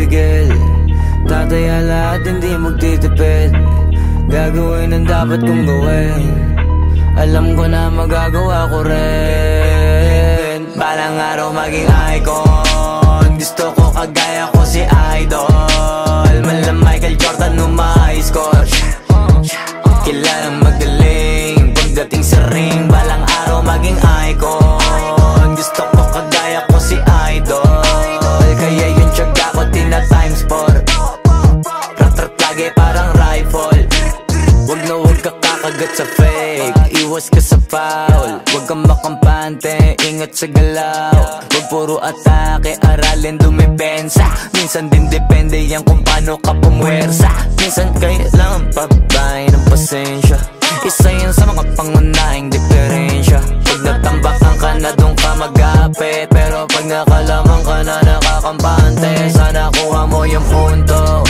pipigil. Tataya lahat, hindi magtitipid. Gagawin ang dapat kong gawin. Alam ko na magagawa ko rin. Balang araw maging icon. Gusto ko kagaya ko si Idol. Mala Michael Jordan nung ma-high score. Kilalang magaling pagdating sa ring. Balang araw maging icon. Gusto ko kagaya ko si Idol. Kaya yung tiyaga ko tina-times 4. Rat-rat lagi parang rifle. Wag na wag ka kakagat sa fake. Iwas ka sa foul. Wag kang makampante, ingat sa galaw. Wag puro atake, aralin dumipensa. Minsan din depende yan kung paano ka pumwersa. Minsan kailangan pabay ng pasensya. Isa yan sa mga pangunahing diferensya. Pag natambakan ka na doon ka mag-apit. Pero pag nakalaman ka na nakakampante, sana kuha mo yung punto.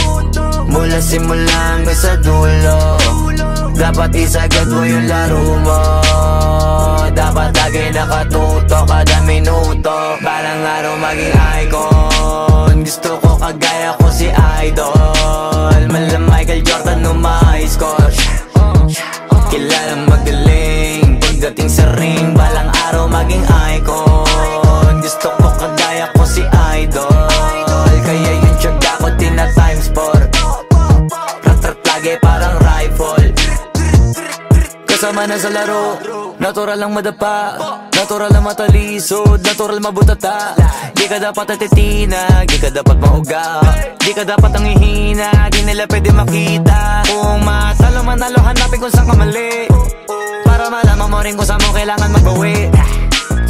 Mula simula hanggang sa dulo. Dapat isagad mo yung laro mo. Dapat lagi nakatuto kada minuto. Balang araw maging icon. Gusto ko kagaya ko si Idol. Mala Michael Jordan nung ma-high score. Kilalang magaling pagdating sa ring. Balang araw maging icon. Gusto ko kagaya ko si Idol. Kaya yung tiyaga ko tina-times 4. Rat-rat lagi parang rifle. Kasama na sa laro, natural lang madapa, natural lang matalisod, natural mabutata. Di ka dapat natitina, di ka dapat mauga, di ka dapat ang ihina, di nila pwede makita. Kung matalo manalo, hanapin kung saan ka mali, para malaman mo rin kung saan mo kailangan magbawi.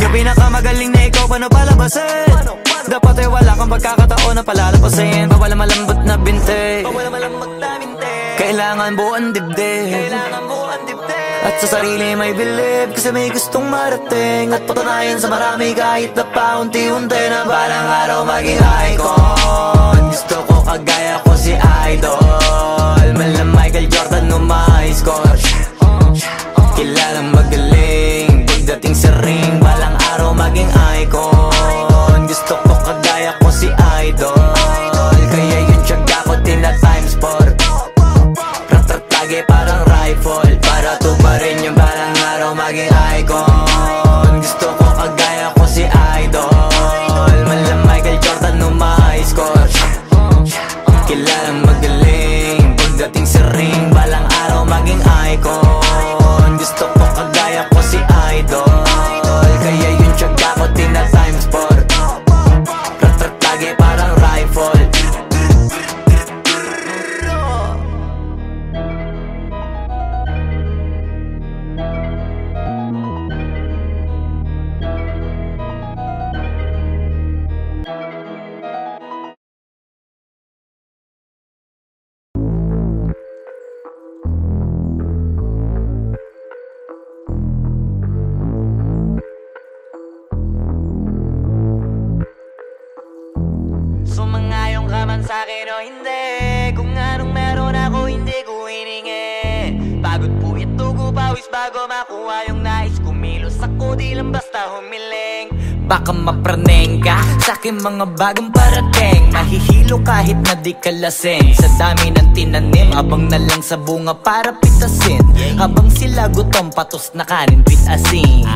Yung pinakamagaling na ikaw, paano palabasin? Dapat ay wala kang pagkakataon na palalapasin. Bawal malambot na binte, kailangan buuan dibdib. At sa sarili may believe, kasi may gustong marating. At patunayan sa marami kahit na paunti-unti, na balang araw maging icon. Gusto ko kagaya ko si Idol. Mala Michael Jordan nung ma-high score. Kilalang magaling pagdating sa ring. Balang araw maging icon. Gusto ko kagaya ko si Idol. Kaya yung tiyaga ko tina-times 4. Rat-rat lagi parang rifle. Para tuparin yung balang araw maging icon. Gusto ko kagaya ko si Idol. Mala Michael Jordan nung ma-high score. Kilalang magaling pagdating sa ring. Balang araw maging icon. Gusto ko kagaya ko si Idol. Kaya yung tiyaga ko tina-times 4. Rat-rat lagi parang rifle. Sumangayong ka man sa'kin o hindi, kung anong meron ako hindi ko hiningi. Pagod po ito ko pawis bago makuha yung nais. Kumilos ako di lang basta humiling. Baka mapraneng ka sa'kin mga bagong parating. Mahihilo kahit na di ka lasing. Sa dami ng tinanim, habang na lang sa bunga para pitasin. Habang sila gutom, patos na kanin, pitasin.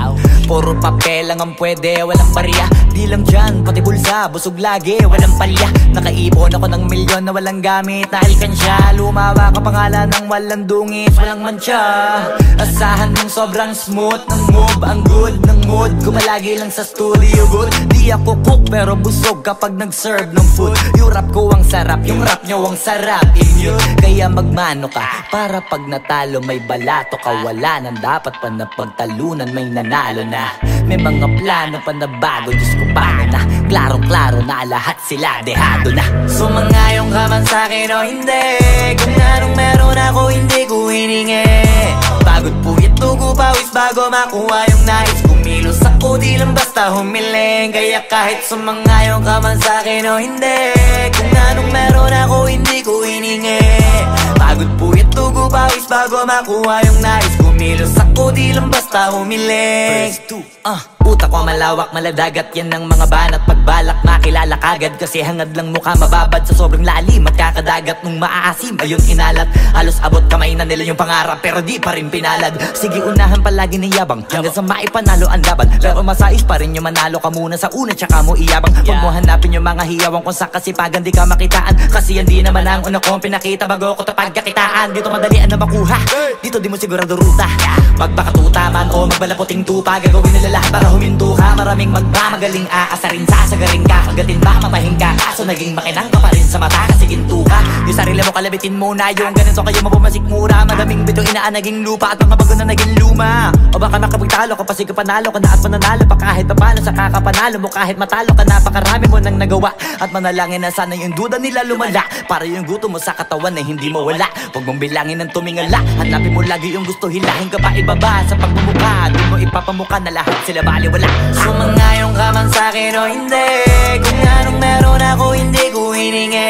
Puro papel lang ang pwede, walang barya. Di lang dyan, pati bulsa, busog lagi, walang palya. Nakaipon ako ng milyon na walang gamit na alkansya. Lumawa ka pangalan ng walang dungis, walang mancha. Asahan mong sobrang smooth ng move, ang good ng mood. Kumalagi lang sa studio good. Di ako cook pero busog kapag nag-serve ng food. Yung rap ko ang sarap, yung rap nyo ang sarap. Kaya magmano ka, para pag natalo may balato ka. Wala nang dapat pa na pagtalunan, may nanalo na. May mga plano pa na bago, Diyos ko paano na. Klarong-klaro na lahat sila dehado na. Sumangayong ka man sa'kin o hindi, kung anong meron ako hindi ko hiningi. Pagod po ito ko pawis bago makuha yung nais. Kumilos ako di lang basta humiling. Kaya kahit sumangayong ka man sa'kin o hindi, kung anong meron ako hindi ko hiningi. Pagod po ito ko pawis bago makuha yung nais. Kumilos ako di lang basta humiling. utak ko malawak, maladagat yan ng mga banat. Pagbalak makilala kagad kasi hangad lang mukha mababad sa sobrang lalim at kakadagat nung maaasim. Ayun inalat, halos abot kamay na nila yung pangarap pero di pa rin pinalad. Sige unahan palagi ng yabang hanggang sa maipanalo ang laban. Pero masais pa rin yung manalo ka muna sa una tsaka mo iyabang. Huwag mo hanapin yung mga hiyawang kung sa kasipagan di ka makitaan. Kasi yan di naman ang una kong pinakita bago ko pagkakitaan. Dito madalian na makuha, dito di mo sigurado ruta. Magbakatuta man o magbalaputing tupa, gagawin nila lahat para huminto ka. Maraming magmamagaling aasarin, sasagaring ka, kagatin ba mapahing ka. Kaso naging makinang ka pa rin sa mata kasi ginto ka. Yung sarili mo kalabitin muna yung ganun, so kayo mabumasik mura. Madaming bito inaan naging lupa at mga bago na naging luma. O baka makapagtalo ka pa sige panalo ka na at mananalo pa kahit papalo sa kakapanalo mo. Kahit matalo ka napakarami mo nang nagawa at manalangin na sana yung duda nila lumala para yung gutom mo sa katawan ay hindi mo wala. Huwag mong bilangin ng tumingala, hanapin mo lagi yung gusto, hilahin ka pa ibaba sa pagmumukha. Di mo ipapamukha na lahat sila baliwala. Sumangayon ka man sa'kin o hindi, kung anong meron ako hindi ko hiningi.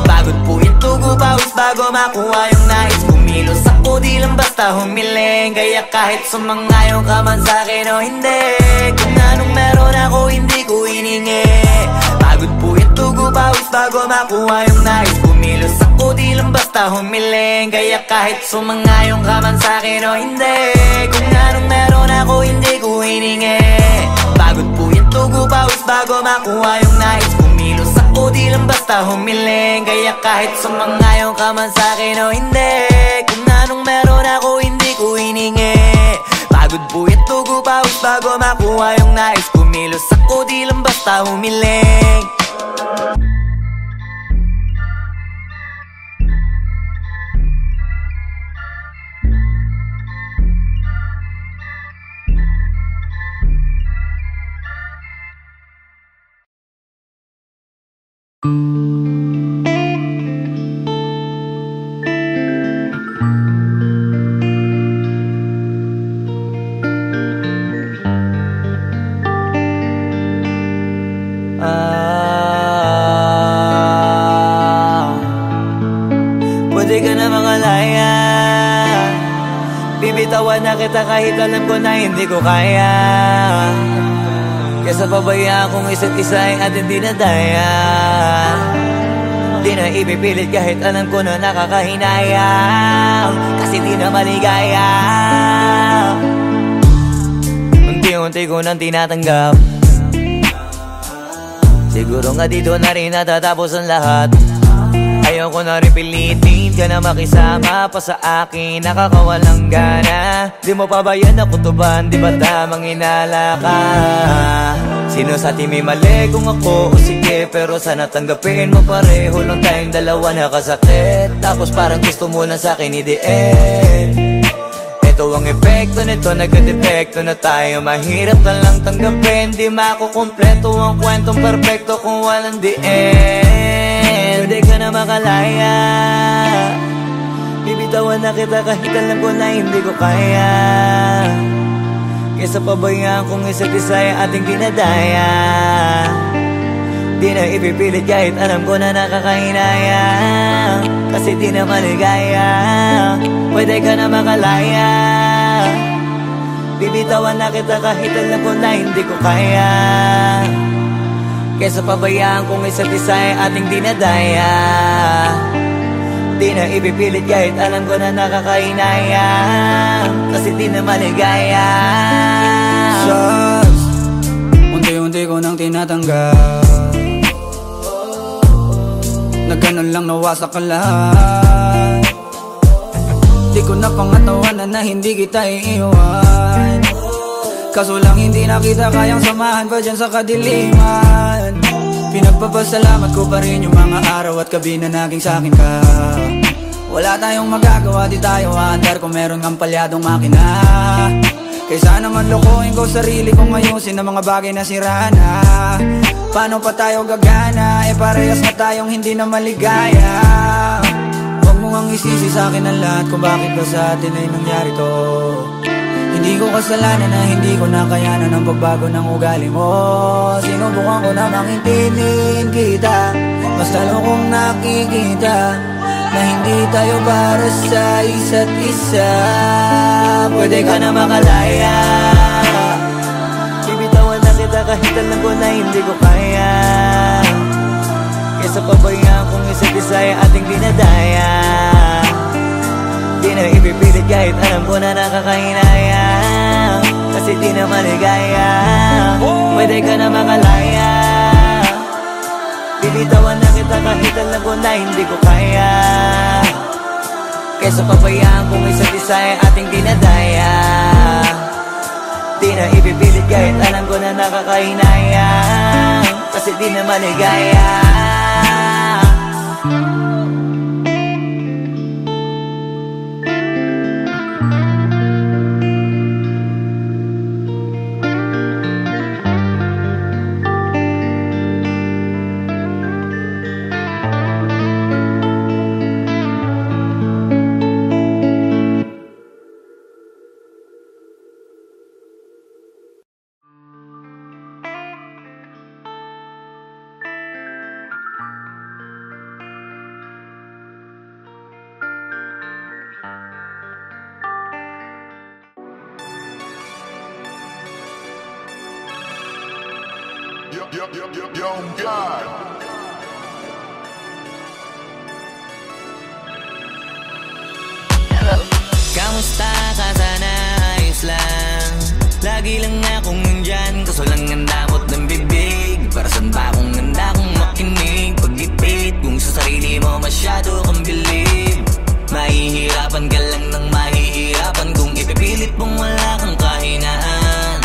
Pagod po ito pawis bago makuha yung nais. Kumilos ako di lang basta humiling. Kaya kahit sumangayon ka man sa'kin o hindi, kung anong meron ako hindi ko hiningi. Pagod po ito pawis bago makuha yung nais. Kumilos ako di lang basta humiling. Kaya kahit sumangayon ka man sa'kin o hindi, kung anong meron ako hindi ko hiningi. Pagod po ito pawis bago makuha yung nais. Kumilos ako di lang basta humiling. Kaya kahit sumangayon ka man sa'kin o hindi, kung anong meron ako hindi ko hiningi. Pagod po ito pawis bago makuha yung nais. Kumilos ako di lang basta humiling. Pwede ka na mangalaya, bibitawan na kita kahit alam ko na hindi ko kaya. Kesa pabayaan kong isa't isa ay ating dinadaya. Di na ipipilit kahit alam ko na nakakahinayang, kasi di na maligaya. Unti-unti ko nang tinatanggap, siguro nga dito na rin natatapos ang lahat. Ayoko na rin pilitin ka na makisama pa sa akin, nakakawalang gana. Di mo pa ba yan nakutuban, di ba tamang inala ka? Sino sa atin may mali kung ako o sige, pero sana tanggapin mo pareho lang tayong dalawa nakasakit. Tapos parang gusto mo na sa'kin i-end. Ito ang epekto nito, nagka-depekto na tayo. Mahirap na lang tanggapin, di makukumpleto ang kwentong perfecto kung walang the end. Pwede ka na makalaya, bibitawan na kita kahit alam ko na hindi ko kaya. Kesa pabayaan kong isa't isa ay ating dinadaya. Di na ipipilit kahit alam ko na nakakahinaya, kasi di na maligaya. Pwede ka na makalaya, bibitawan na kita kahit alam ko na hindi ko kaya. Kesa pabayaan kong isa't isa ay ating dinadaya. Di na ipipilit kahit alam ko na nakakahinaya, kasi di na maligaya. Shots, unti-unti ko nang tinatanggap, na ganun lang nawasak ka lahat. Di ko na pangatawanan na hindi kita iiwan, kaso lang hindi na kita kayang samahan pa dyan sa kadiliman. Pinagpapasalamat ko pa rin yung mga araw at gabi na naging sa'kin ka. Wala tayong magagawa, di tayo aandar kung meron kang palyadong makina. Kaysa naman lokohin ko sarili kong ayusin ang mga bagay na sira na. Paano pa tayo gagana, parehas na tayong hindi na maligaya. Huwag mo ngang isisi sa'kin ang lahat kung bakit ba sa atin ay nangyari to. Hindi ko kasalanan na hindi ko nakayanan ang pagbago ng ugali mo. Sinubukan ko na makintindihin kita, mas lalo kong nakikita na hindi tayo para sa isa't isa. Pwede ka na makalaya, kita kahit alam ko na hindi ko kaya. Kesa pabayaan kung isa't isa ay ating dinadaya. Di na ipipilit kahit alam ko na nakakahinayang, kasi di na maligaya. Pwede ka na makalaya. Binitawan na kita kahit alam ko na hindi ko kaya. Kesa pabayaan kung isa't isa ay ating dinadaya. Di na ipipilit kahit alam ko na nakakahinayang, kasi di na maligaya. Young God. Kamusta ka, sana ayos lang? Lagi lang akong nandyan, kaso lang ang damot ng bibig. Para saan pa akong handa kung makinig? Pag-ipit kung sa sarili mo masyado kang bilib. Mahihirapan ka lang ng mahihirapan kung ipipilit mong wala kang kahinaan.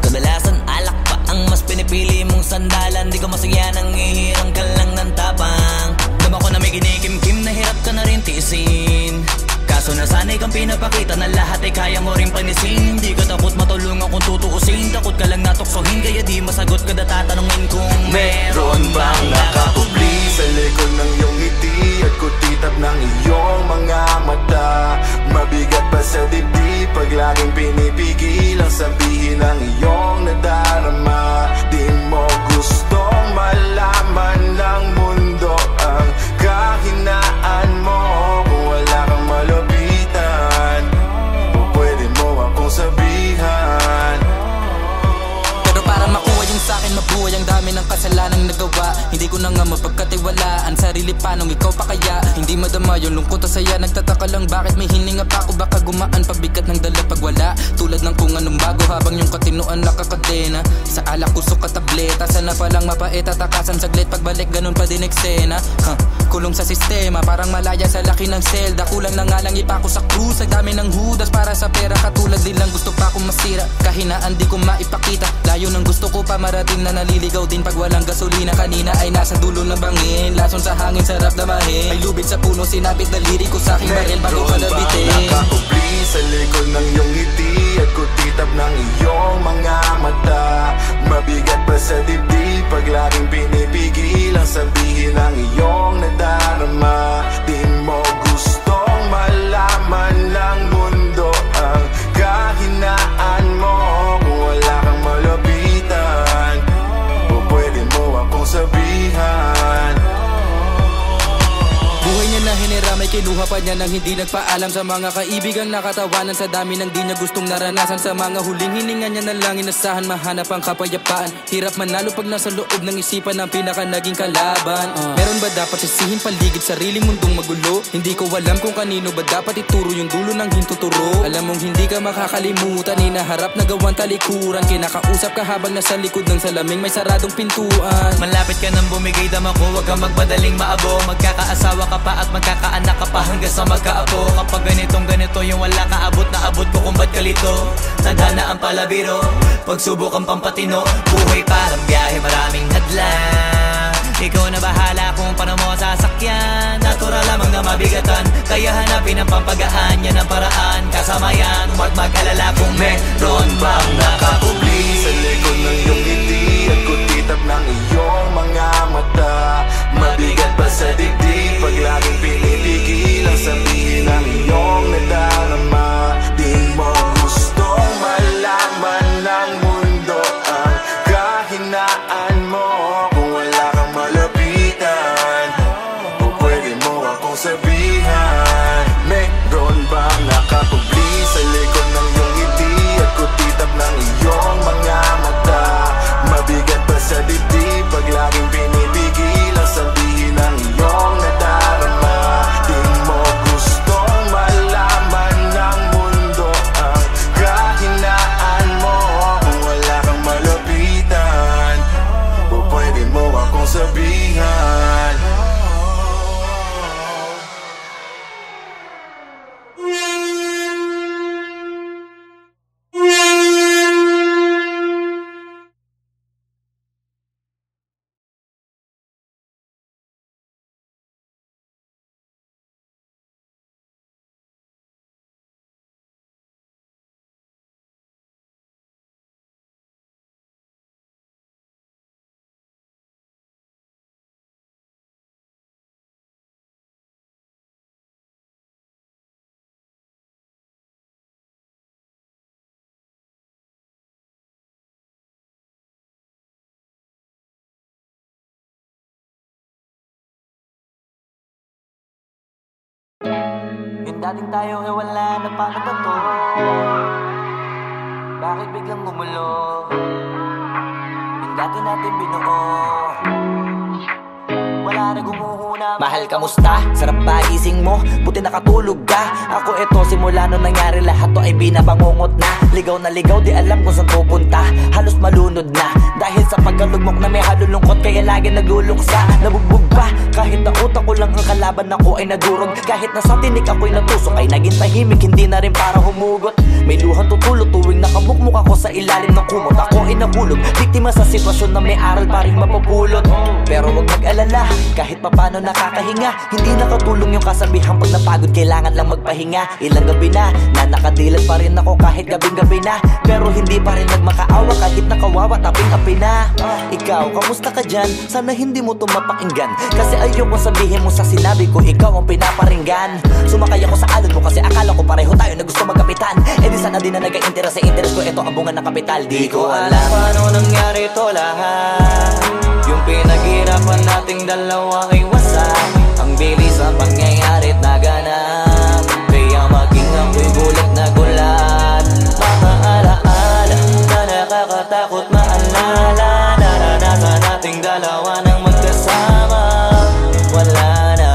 Kadalasan alak pa ang mas pinipili mong sandalan. Di ka masaya nang ihirang ka lang ng tapang. Dama ko na may kinikim-kim na hirap ka na rin tiisin. Kaso nasanay kang pinapakita na lahat ay kaya mo rin panisin. Hindi ka takot matulungan kung tutuusin. Takot ka lang natuksohin, kaya di masagot ka na tatanungin kung meron bang nakakubli sa likod ng iyong ngiti at kutitap ng iyong mga mata. Mabigat pa sa dibdib pag laging pinipigil ang sabihin ng iyong nadarama. Di mo gustong malaman ng mundo ang kahinaan mo. Kung wala kang malapitan, o pwede mo akong sabihan. Pero para makuha yung sa'kin, mabuhay ang dami ng kasalanang nagawa. Hindi ko na nga mapagkatiwalaan sarili pa nung ikaw pa kaya. Hindi madama yung lungkot at saya. Nagtataka lang bakit may hininga pa ako. Baka gumaan pabigat ng dala pag wala. Tulad ng kung anong bago habang yung katinuan nakakadena. Sa alak kusok ka tableta, sana palang mapait at takasan saglit. Pagbalik ganun pa din eksena. Kulong sa sistema, parang malaya sa laki ng selda. Kulang na nga lang ipako sa krus. Ang dami ng hudas para sa pera. Katulad nilang gusto pa akong masira. Kahinaan di ko maipakita. Layo ng gusto ko pa marating na naliligaw din pag walang gasolina. Kanina ay nasa dulo ng bangin. Lason sa hangin, sarap damahin. May lubid sa puno, sinabit na lirik ko sa aking baril bago palabitin. Nakakubli sa likod ng iyong ngiti at kutitap ng iyong mga mata. Mabigat pa sa dibdib pag laging pinipigil ang sabihin ng iyong nadarama. Di mo gustong malaman ng mundo ang kahinaan mo. Kung wala kang malapitan, o pwede mo akong sabihan. Buhay niya na hiniramay, kinuha pa niya nang hindi nagpaalam sa mga kaibigang nakatawanan. Sa dami ng di niya gustong naranasan, sa mga huling hininga niya na lang inasahan, mahanap ang kapayapaan. Hirap manalo pag nasa loob ng isipan ng pinaka naging kalaban. Meron ba dapat sisihin paligid sariling mundong magulo? Hindi ko alam kung kanino ba dapat ituro yung dulo ng hintuturo. Alam mong hindi ka makakalimutan, inaharap na gawan talikuran. Kinakausap ka habang nasa likod ng salaming may saradong pintuan. Malapit ka nang bumigay dama ko, huwag kang magpadaling maabo. Magkakaasawa ka pa at magkakaanak ka pa hanggang sa magkaapo. Kapag ganito yung wala ka abot na abot ko kung ba't kalito. Tadhana ang palabiro, pagsubok ang pampatino. Buhay parang biyahe, maraming hadlang. Ikaw na bahala kung paano mo sasakyan. Natural lamang na mabigatan, kaya hanapin ang pampagaan. Yan ang paraan, kasama yan. Huwag mag-alala kung meron bang nakakubli sa likod ng iyong ngiti at kutitap ng iyong mga mata. Mabigat pa sa dibdib pag laging pinipigil ang sabihin ng iyong nadarama. Di mo gustong malaman ng mundo ang kahinaan mo. Kung wala kang malapitan, o pwede mo akong sabihan. Meron bang nakakubli sa likod ng iyong ngiti at kutitap ng iyong mga mata? dating tayo ay wala na, paano ba to? Bakit biglang gumulo? Yung dati natin binuo, wala na gumuhuna. Mahal, kamusta? Sarap ba gising mo? Buti nakatulog ka. Ako eto, simula nung nangyari lahat to ay binabangungot na. Ligaw na ligaw, di alam kung saan pupunta. Halos malunod na dahil sa pagkalugmok na may halulungkot, kaya lagi nagluluksa. Nabugbog pa, kahit na utak ko lang ang kalaban, ako ay nagurog. Kahit na sa tinik ako'y natusok, ay naging tahimik, hindi na rin para humugot. May luhang tutulog tuwing nakabukmuk ako sa ilalim ng kumot. Ako ay nahulog, biktima sa sitwasyon na may aral pa rin mapupulot. Pero huwag mag-alala, kahit papano nakakahinga. Hindi nakatulong yung kasabihan, pag napagod kailangan lang magpahinga. Ilang gabi na nakadilat pa rin ako kahit gabing-gabi na. Pero hindi pa rin nagmakaawa kahit nakawawa, taping-api na. Ikaw, kamusta ka dyan? Sana hindi mo to mapakinggan, kasi ayoko sabihin mo sa sinabi ko ikaw ang pinaparinggan. Sumakay ako sa alon mo kasi akala ko pareho tayo na gusto magkapitan. Eh di sana di na nag-interest sa interest ko, ito ang bunga ng kapital. Di ko alam paano nangyari to lahat. Yung pinaghirapan nating dalawa ay wasak. Ang bilis ang pangyayari't naganap, kaya maging ako'y gulat na gulat. Mga alaala na nakakatakot maalala, naranasan nating dalawa nang magkasama. Wala na,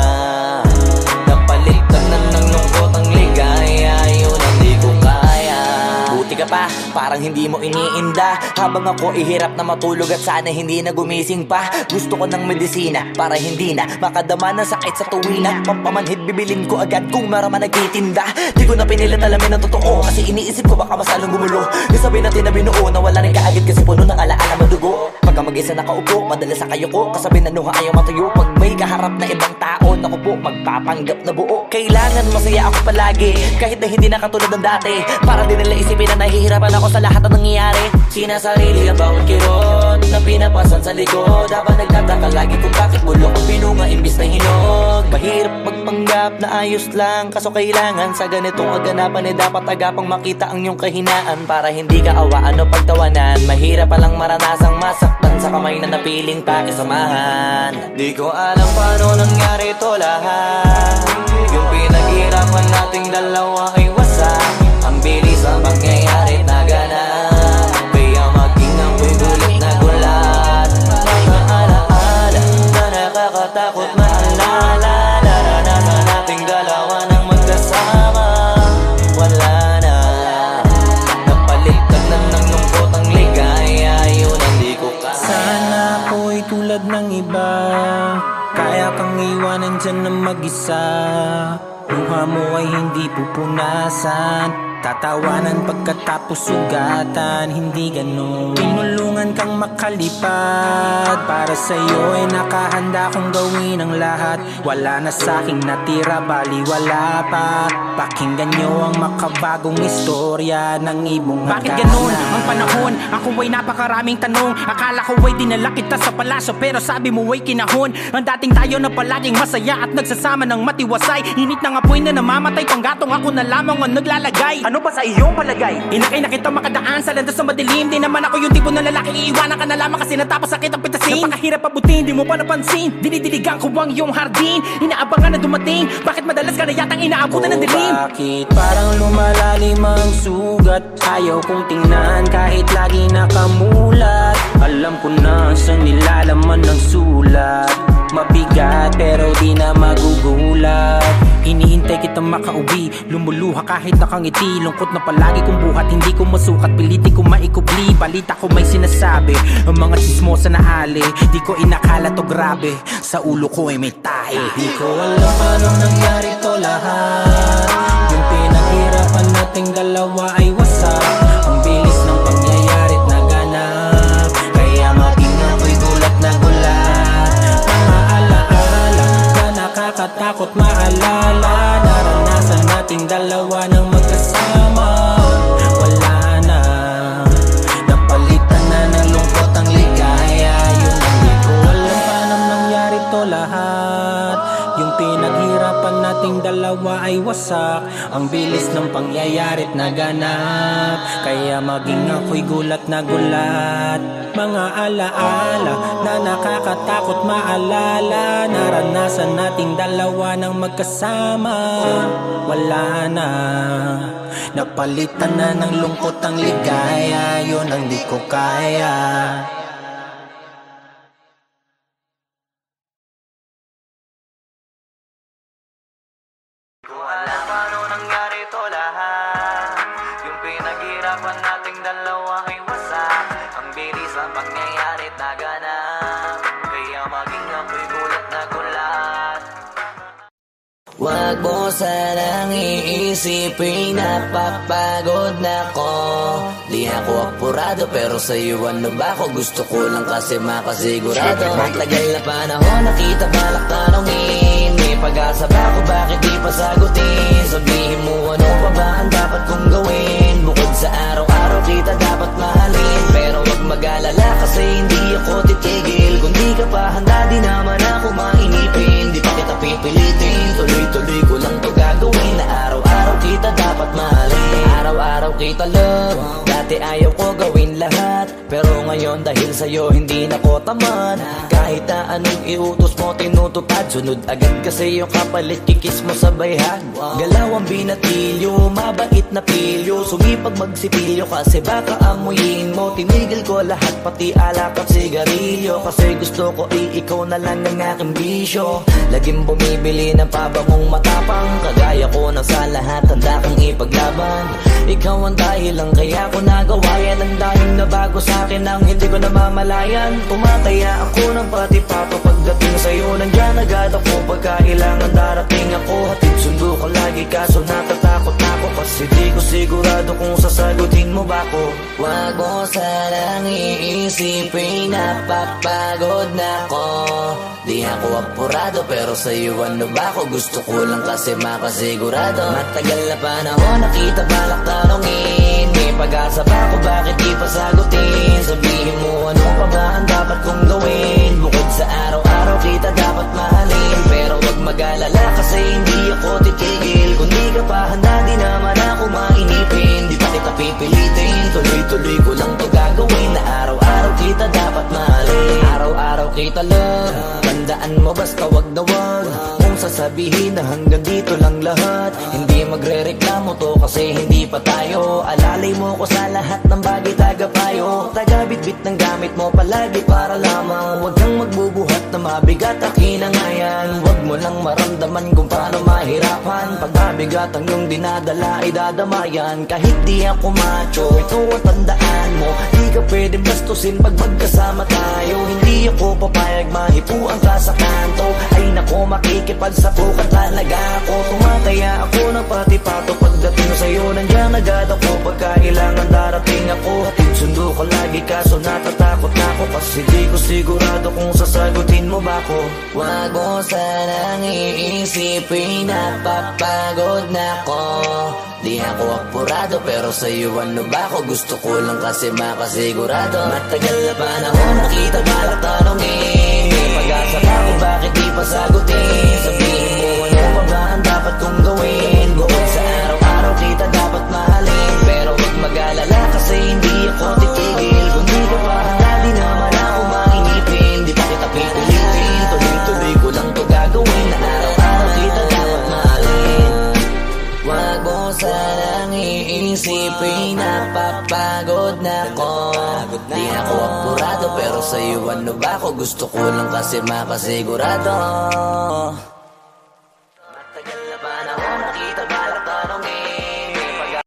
napalitan na ng lungkot ang ligaya, yun ang di ko kaya. Buti ka pa, parang hindi mo iniinda, habang ako ihirap na matulog at sana hindi na gumising pa. Gusto ko ng medisina para hindi na makadama ng sakit sa tuwina. Pampamanhid bibilin ko agad kung maraman nagtitinda. Di ko na pinilit alamin ang totoo, kasi iniisip ko baka masalong gumulo. Isabi natin na binuo na wala rin kaagad, kasi puno ng alaala madugo. Pagka mag-isa nakaupo, madalas sa kayo ko, kasabi na nuha ayaw matuyo. Pag may kaharap na ibang tao, naku po, magpapanggap na buo. Kailangan masaya ako palagi, kahit na hindi na katulad ng dati. Para din nila isipin na nahihirapan ako sa lahat ng nangyayari. Sinasarili ang bawat kirot na pinapasan sa likod, habang nagtataka lagi kung bakit bulok ang pinunga imbis na hinog. Mahirap magpanggap na ayos lang, kaso kailangan sa ganitong aganapan dapat agapang makita ang iyong kahinaan, para hindi ka awaan o pagtawanan. Mahirap palang maranasang masaktan sa kamay na napiling pakisamahan. Di ko alam paano nangyari to lahat. Yung pinaghirapan nating dalawa ay wasak. Ang bilis ang pangyayari't naganap, kaya maging ako'y gulat na gulat. Mga alaala na nakakatakot maalala, naranasan nating dalawa nang magkasama. Wala na, napalitan na ng lungkot ang ligaya, yun ang di ko kaya. Sana ako'y tulad ng iba, kaya kang iwanan dyan na mag-isa. Luha mo ay hindi pupunasan, tatawanan pagkatapos sugatan, hindi ganun. Tinulungan kang makalipad, para sa'yo ay nakahanda kong gawin ang lahat. Wala na sa'king natira, bali wala pa. Pakinggan nyo ang makabagong istorya ng ibong hagana. Bakit ganun ang panahon? Ako ay napakaraming tanong. Akala ko ay dinala kita sa palasyo, pero sabi mo ay kinahon. Ang dating tayo na palaging masaya at nagsasama ng matiwasay. Init ng apoy na namamatay, panggatong ako na lamang ang naglalagay. Ano ba sa iyong palagay? Inakay na kita makadaan sa landas na madilim. Di naman ako yung tipo ng lalaking iiwanan ka na lamang kasi natapos sakit ang pitasin. Napakahirap pabutin, di mo pa napansin. Dinidiligan ko ang iyong hardin, inaabangan na dumating. Bakit madalas ka na yatang inaabutan ng dilim? Bakit parang lumalalim ang sugat? Ayaw kong tingnan kahit lagi nakamulat. Alam ko na sa nilalaman ng sulat. Mabigat pero di na magugulat. Hinihintay kitang makauwi, lumuluha kahit nakangiti. Lungkot na palagi kong buhat, hindi ko masukat, piliti ko maikubli. Balita ko may sinasabi, ang mga chismosa na ali. Di ko inakala to grabe, sa ulo ko ay may tahi. Di ko alam paano nangyari to lahat. Yung pinaghirapan nating dalawa ay wasak. Ang bilis ng pangyayari't naganap, kaya maging ako'y gulat na gulat. Mga alaala na nakakatakot maalala, naranasan nating dalawa ng magkasama. Wala na, napalitan na ng lungkot ang ligaya. Yun ang di ko alam paano nangyari to lahat. Yung pinaghirapan nating dalawa dalawa ay wasak. Ang bilis ng pangyayari't naganap, kaya maging ako'y gulat na gulat. Mga alaala na nakakatakot maalala, naranasan nating dalawa ng magkasama. Wala na, napalitan na ng lungkot ang ligaya, yun ang di ko kaya. Ko alam paano nangyari to lahat. Yung pinaghirapan nating dalawa ay wasak. Ang bilis ang pagngayari't naganap, kaya maging ako'y gulat na gulat. Wag mo sanang iisipin, napapagod na ko. Di ako apurado pero sa'yo ano ba ako? Gusto ko lang kasi makasigurado. Matagal na panahon nakita balak tanongin, may pag-asa ba ako, bakit di pa sagutin? Sabihin mo ano pa ba ang dapat kong gawin? Bukod sa araw-araw kita dapat mahalin, pero wag mag-alala kasi hindi ako titigil. Kung di ka pa handa di naman ako mainipin, di pa kita pipilitin, tuloy-tuloy ko lang to gagawin. Na araw-araw kita dapat mahalin, araw-araw kita love. Dati ayaw ko gawin lahat, pero ngayon dahil sa'yo hindi na ko tamad. Kahit na anong iutos mo tinutupad, sunod agad kasi yung kapalit kikis mo sa bayhan. Galaw ang binatilyo, mabait na pilyo, sumipag magsipilyo kasi baka amuyin mo. Tinigil ko lahat pati alak at sigarilyo, kasi gusto ko ikaw na lang ang aking bisyo. Laging bumibili ng pabangong matapang, kagaya ko na sa lahat handa kang ipaglaban. Ikaw ang dahilan kaya ko nagawa yan, ang daming nabago sa'kin ang hindi ko namamalayan. Tumataya ako ng pati-pato pagdating sa'yo, nandyan agad ako pagkailangan darating ako. Hatid sundo ko lagi kaso natatakot ako, kasi di ko sigurado kung sasagutin mo ba ko. Wag mo sanang iisipin, napapagod na ko. Di ako apurado pero sa'yo ano ba ako? Gusto ko lang kasi makasigurado. Matagal na panahon nakita balak tanongin, may pag-asa ba ako, bakit di pa sagutin? Sabihin mo ano pa ba ang dapat kong gawin? Bukod sa araw-araw kita dapat mahalin, pero wag mag-alala kasi hindi ako titigil. Kung di ka pa handa di naman ako mainipin, di pa kita pipilitin, tuloy-tuloy ko lang to gagawin. Na araw-araw kita dapat mahalin, araw-araw kita love. Tandaan mo basta wag na wag kung sasabihin na hanggang dito lang lahat. Hindi magre-reklamo to kasi hindi pa tayo. Alalay mo ko sa lahat ng bagay, tagapayo, tagabitbit ng gamit mo palagi para lamang. Huwag kang magbubuhat na mabigat akin ang ayan. Huwag mo lang maramdaman kung paano mahirapan. Pag mabigat ang iyong dinadala ay dadamayan. Kahit di ako macho, ito ang tandaan mo, di ka pwedeng bastusin pag magkasama tayo. Hindi ako papayag mahipuan ka sa kanto, ay nako makikipagsapukan talaga ako. Tumataya ako ng pati-pato pagdating sa'yo, nandyan agad ako pagkailangan darating ako. Hatid sundo ko lagi kaso natatakot na ako, kasi di ko sigurado kung sasagutin mo ba ko. Wag mo sanang iisipin, napapagod na ko. Di ako apurado pero sa'yo ano ba ako? Gusto ko lang kasi makasigurado. Matagal na panahon nakita balak tanongin, may pag-asa ba ako, bakit di pa sagutin? Sabihin mo ano pa ba ang dapat kong gawin? Bukod sa araw-araw kita dapat mahalin, pero wag mag-alala kasi hindi ako titigil. Kung di ka pa handa di naman ako mainipin, di pa kita pipilitin, tuloy-tuloy ko lang to gagawin. Na araw-araw kita dapat mahalin. Wag mo sanang iisipin, napapagod na ko. Di ako apurado pero sa'yo ano ba ako? Gusto ko lang kasi makasigurado. Matagal na panahon nakita balak tanongin, may pag-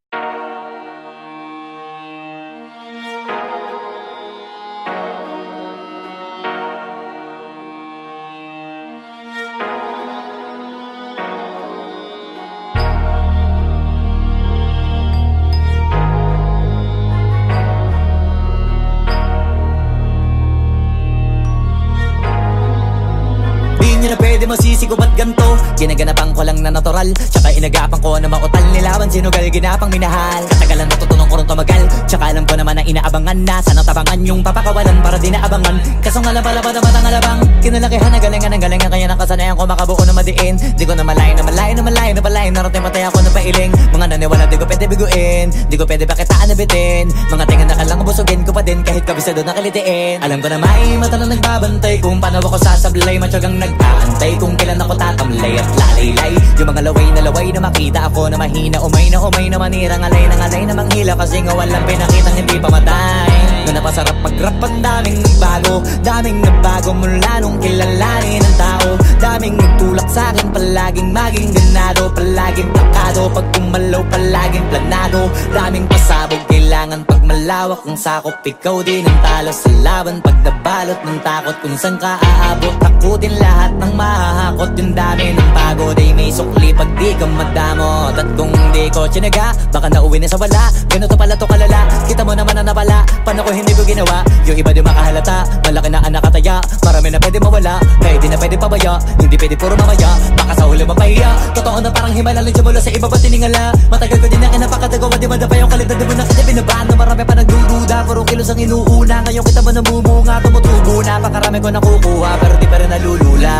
di masisi ko ba't ganto? Ginaganapan ko lang na natural, tsaka inagapan ko na mautal. Nilaban sinugal, ginapang minahal. Katagalan natutunan ko rin tumagal, tsaka alam ko naman na inaabangan na. Sana tabangan yung papakawalan para di naabangan. Kaso nga lang pala ba naman ang alabang kinalakihan na galingan ng galingan. Kaya nakasanayan ko makabuo na madiin. Di ko na malayo na malayo na malayo na palayo. Narating matay ako na pailing. Mga naniwala di ko pwede biguin, di ko pwede bakitaan na bitin. Mga tingan na kalang busugin ko pa din kahit kabisado na kalitiin. Alam ko na may mata na nagbabantay kung paano ako sasablay. Matyagang nag-aantay kung kailan ako tatamlay at lalaylay. Yung mga laway na makita ako na mahina. Umay na manira, ngalay na manghila. Kasi nga walang pinakitang hindi pa matay. Na napasarap mag-rap ang daming nagbago mula nung kilalanin ang tao. Daming nagtulak sa'kin, palaging maging ganado. Palaging takado, pag kumalaw palaging planado. Daming pasabog, kailangan pag malawak ang sakop. Ikaw din ang talo sa laban pag nabalot ng takot. Kung saan ka aabot, takutin lahat ng mahahakot. Yung dami ng pagod ay may sukli pag di ka madamot. At kung di ko tsinaga, baka nauwi na sa wala. Ganito pala to kalala, kita mo naman na napala. Paano ko hindi ko ginawa, yung iba di makahalata. Malaki na ang nakataya, marami na pwede mawala. Kaya di na pwede pabaya, hindi pwede puro mamaya. Baka sa huli mapahiya, totoo na parang himala. Lang mula sa iba ba tiningala. Matagal ko din na kinapakatagawa, di madapa yung kalidad. Di mo na kita binabaan na marami pa nagdududa. Puro kilos ang inuuna, ngayon kita mo namumunga. Tumutubo na, pakarami ko nakukuha, pero di pa rin nalulula.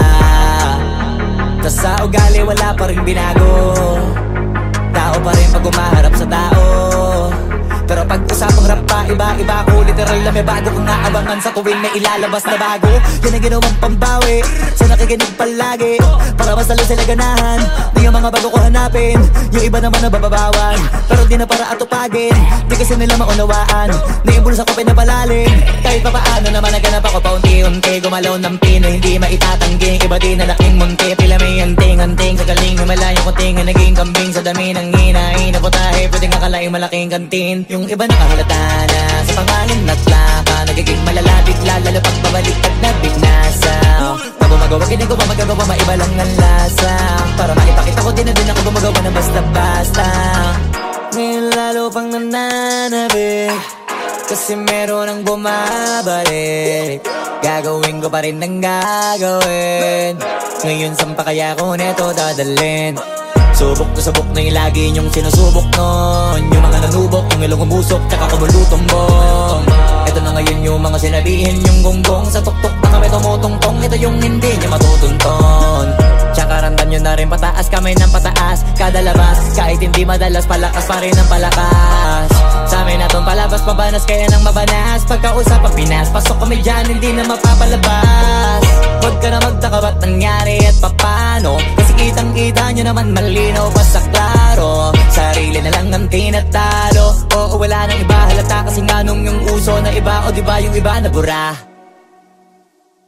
Tas sa ugali wala pa rin binago. Tao pa rin pag umaharap sa tao. Pero pag usapang rap pa, iba-iba ko. Literal na may bago kong naabangan sa tuwing may ilalabas na bago. Yan ang ginawang pambawi sa nakikinig palagi, para mas lalo sila ganahan. Di yung mga bago ko hanapin, yung iba naman nababawan. Pero di na para atupagin, di kasi nila maunawaan. Naibulsa ko pinapalalim, kahit pa paano naman naganap ako paunti-unti. Gumalaw ng pino, hindi maitatanggi. Iba di na laking munti, pila may anting-anting. Sa galing himalayo ko tinga, naging kambing sa dami ng hinahin. Naputahe, pwedeng akalaing malaking kantin. Yung iba nakahalata na sa pangalan at plaka. Nagiging malalapit lalo pag pabaliktad na binasa. Pag gumagawa, ginagawa, magagawa, maiba lang ang lasa. Para maipakita ko din na din ako gumagawa na basta-basta. Ngayon lalo pang nananabik, kasi meron ang bumabalik. Gagawin ko pa rin ang gagawin. Ngayon saan pa kaya ko neto dadalhin? Subok na yung lagi niyong sinusubok nun. Yung mga nanubok, yung ilong umusok, tsaka kumututumbong. Ito na ngayon yung mga sinabihin yung gonggong. Sa tuktok na kami tumutungtong, ito yung hindi niya matutunton. Tsaka ramdam nyo na rin pataas, kamay ng pataas. Kada labas, kahit hindi madalas, palakas pa rin ang palakas. Sa amin na tong palabas, pabanas kaya nang mabanas. Pagkausap ang Pinas, pasok kami dyan, hindi na mapapalabas. Huwag ka na magtaka ba't nangyari at papano, kasi kitang-kita nyo naman malinaw pa sa klaro. Sarili na lang ang tinatalo. Oo, wala nang iba halata, kasi nga nung yung uso na iba. O diba yung iba na bura.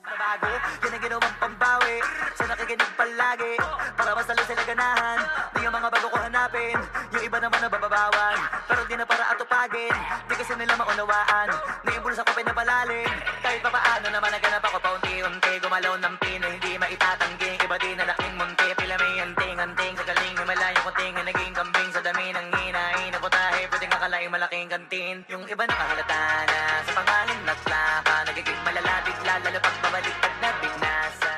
Nabago, yan ang ginawang pambawi sa nakikinig palagi, para mas lalo sila ganahan. Di yung mga bago ko hanapin, yung iba naman nababawan. Pero di na para atupagin, di kasi nila maunawaan. Naimbulsa ko pinapalalim, kahit pa paano naman naganap ako paunti-unti. Gumalaw ng pino, hindi maitatanggi. Iba di na laking munti, pila may anting-anting. Sa galing himalayo ko tinga, naging kambing sa dami ng hinahin. Naputahe, pwedeng akalaing malaking kantin. Yung iba nakahalata na sa pangalan at plaka. Nagiging malalapit lalo pag pabaliktad na binasa.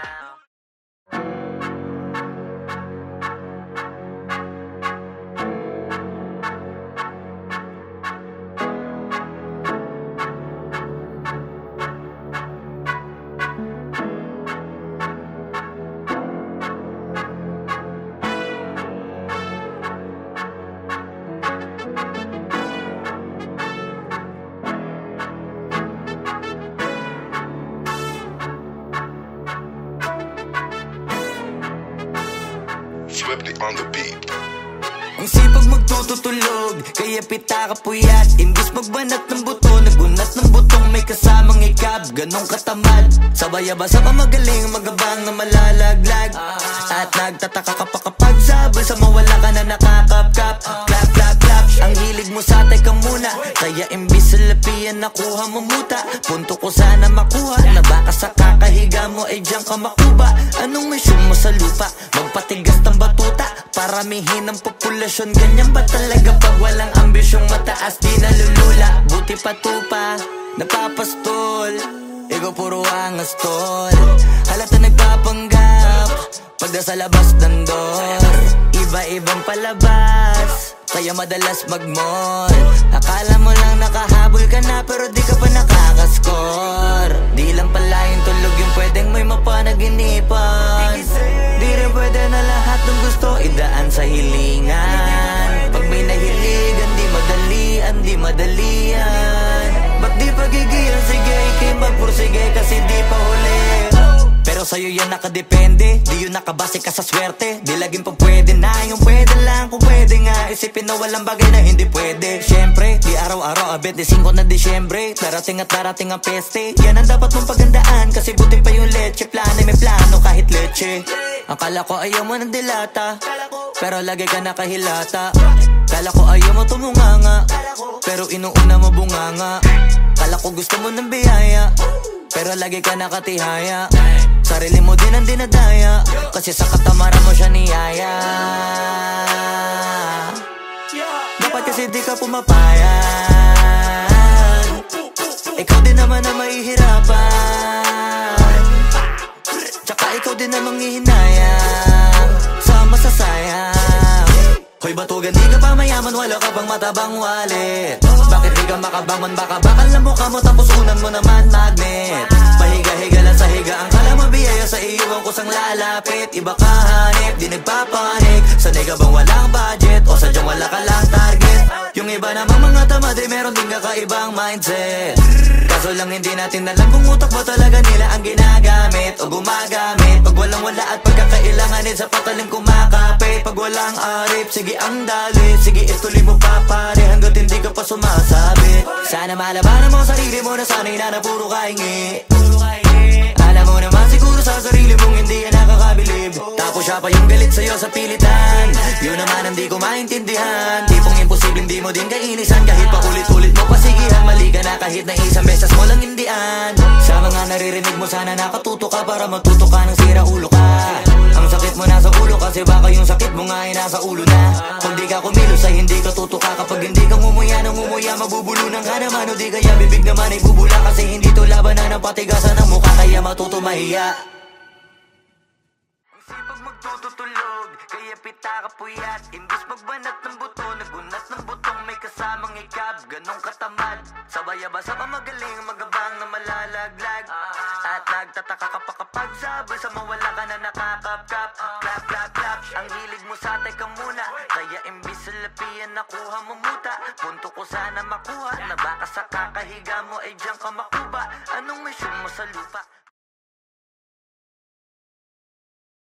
Swiftly on the beat. Ang sipag magtututulog, kaya pita ka puyat. Imbis magbanat ng buto, nagunat ng butong may kasamang ikab. Ganong katamad, sabay-abasa pa magaling, magabang na malalaglag. At nagtataka ka pa kapag sabay sa mawala ka na nakakapkap. Clap, clap, clap, ang hilig mo sa teka muna. Kaya imbis sa lapian nakuha mo muta. Punto ko sana makuha, na baka sa kakahiga mo ay diyan ka makuba. Anong mission mo sa lupa? Magpatigas ng batuta, paramihin ang populasyon. Ganyan ba talaga pag walang ambisyong mataas? Di nalulula, buti patupa, napapastol. Ikaw puro angas tol, halata nagpapanggap, sa labas ng door, iba-ibang palabas, kaya madalas mag-mall. Akala mo lang nakahabol ka na, pero di ka pa nakakascore. Di lang pala yung tulog yung pwedeng may mapanaginipan. Di rin pwede na lahat ng gusto idaan sa hilingan. Pag may nahiligan, di madalian. Ba't di pagigilan, sige, ikay magpursige kasi di pa huli. Pero sa'yo yan nakadepende, di yun nakabase ka sa swerte. Di laging pa pwede na, yung pwede lang kung pwede nga. Isipin na walang bagay na hindi pwede. Siyempre, di araw-araw, 25 na Disyembre. Darating at darating ang peste, yan ang dapat mong pagandaan. Kasi buti pa yung leche, plano may plano kahit leche. Akala ko ayaw mo ng dilata, pero lagi ka nakahilata. Kala ko ayaw mo tumunganga, pero inuuna mo bunganga. Kala ko gusto mo ng biyaya, pero lagi ka nakatihaya. Sarili mo din ang dinadaya, kasi sa katamaran mo siya niyaya. Dapat kasi di ka pumapayag, ikaw din naman ang mahihirapan. Tsaka ikaw din ang manghihinayang sa masasayang. Hoy batugan, di ka pa mayaman, wala ka pang matabang wallet. Bakit di ka makabangon, baka bakal na mukha mo tapos unan mo naman magnet. Pahiga-higa lang sa higaan, kala mo biyaya sa iyo ang kusang lalapit. Iba ka hanip, di nagpapanik. Sanay ka bang walang budget o sadyang wala ka lang target? Yung iba namang mga tamad, meron din kakaibang mindset. Kaso lang hindi natin alam kung utak mo talaga nila ang ginagamit o gumagamit. Pag walang wala at pagkakailanganin sa patalim kumakapit. Pag walang arip, sige ang dali, sige ituloy mo pa pare hanggat hindi ka pa sumasabi. Sana malabanan mo sarili mo na sanay na puro kahingi. Alam mo naman siguro sa sarili mong hindi yan nakakabilib. Tapos siya pa yung galit sa'yo sa pilitan. Yun naman ang di ko maintindihan. Tipong imposible hindi mo din kainisan. Kahit pa ulit-ulit mo pasigihan, mali ka na kahit na isang beses mo lang hindian. Sa mga naririnig mo sana nakatuto ka para matuto ka ng sira ulo ka. Ang sakit mo nasa ulo kasi baka yung sakit mo nga ay nasa ulo na. Kung di ka kumilos ay hindi ka tutuka. Kapag hindi ka ngumuya ng ngumuya, mabubulunan ka naman. O di kaya bibig naman ay bubula, kasi hindi to labanan ng patigasan ng mukha, kaya matuto mahiya. Ang sipag magtututulog, kaya pita ka puyat. Imbis magbanat ng buto, nagunat ng butong may kasamang ikab. Ganong katamad, sabay-abasa pa magaling, magabang na malalaglag. At nagtataka ka pa kapag sabay sa mawala ka na nakakapkap. Clap, clap, clap, ang hilig mo sa teka muna. Kaya imbis sa lapian nakuha mo muta. Punto ko sana makuha, na baka sa kakahiga mo ay diyan ka makuba. Anong mission mo sa lupa?